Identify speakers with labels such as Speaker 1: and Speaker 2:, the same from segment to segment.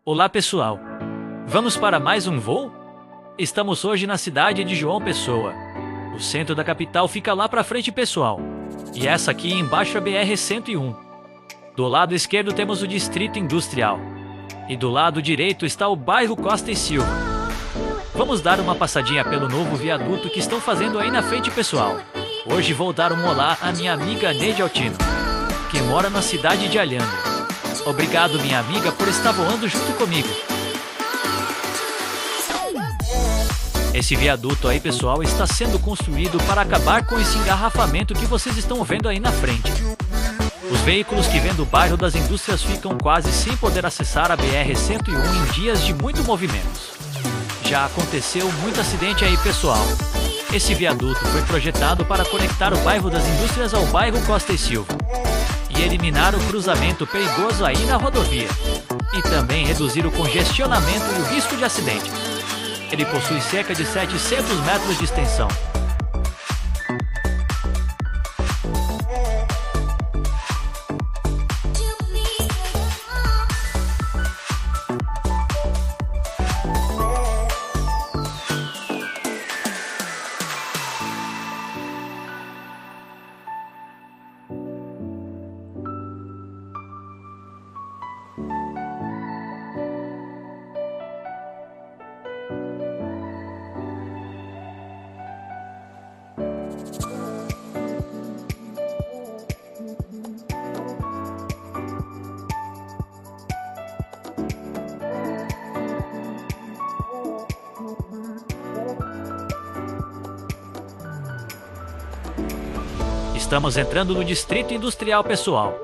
Speaker 1: Olá pessoal, vamos para mais um voo? Estamos hoje na cidade de João Pessoa. O centro da capital fica lá pra frente pessoal. E essa aqui embaixo é a BR-101. Do lado esquerdo temos o Distrito Industrial. E do lado direito está o bairro Costa e Silva. Vamos dar uma passadinha pelo novo viaduto que estão fazendo aí na frente pessoal. Hoje vou dar um olá à minha amiga Neide Altino, que mora na cidade de Alhandra. Obrigado, minha amiga, por estar voando junto comigo. Esse viaduto aí, pessoal, está sendo construído para acabar com esse engarrafamento que vocês estão vendo aí na frente. Os veículos que vêm do bairro das indústrias ficam quase sem poder acessar a BR-101 em dias de muito movimento. Já aconteceu muito acidente aí, pessoal. Esse viaduto foi projetado para conectar o bairro das indústrias ao bairro Costa e Silva e eliminar o cruzamento perigoso aí na rodovia, e também reduzir o congestionamento e o risco de acidente. Ele possui cerca de 700 metros de extensão. Estamos entrando no Distrito Industrial, pessoal.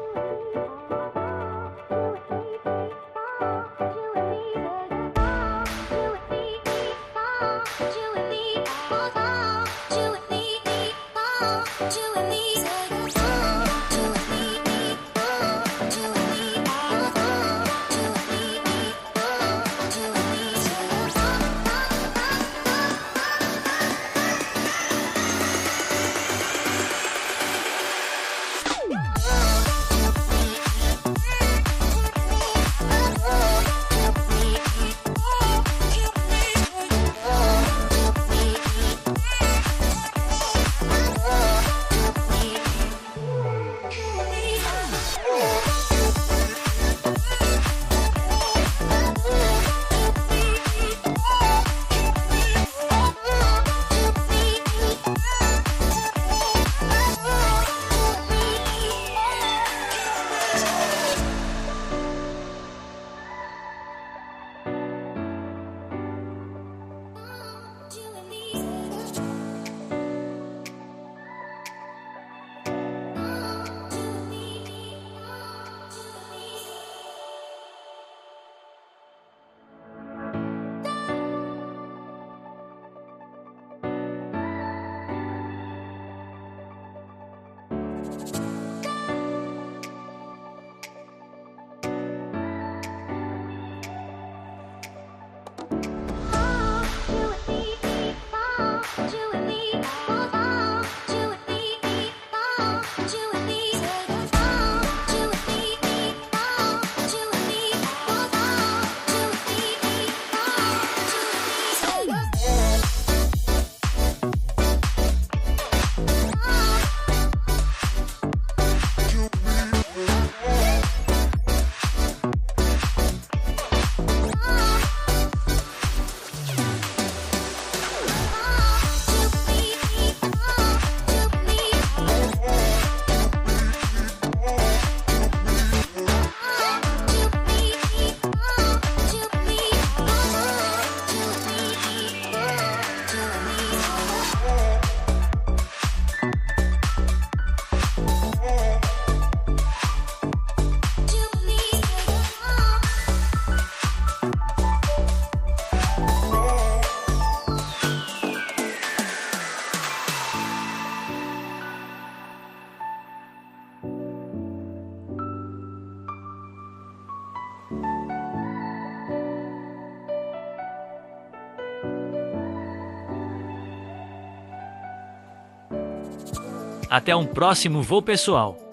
Speaker 1: Até um próximo voo, pessoal.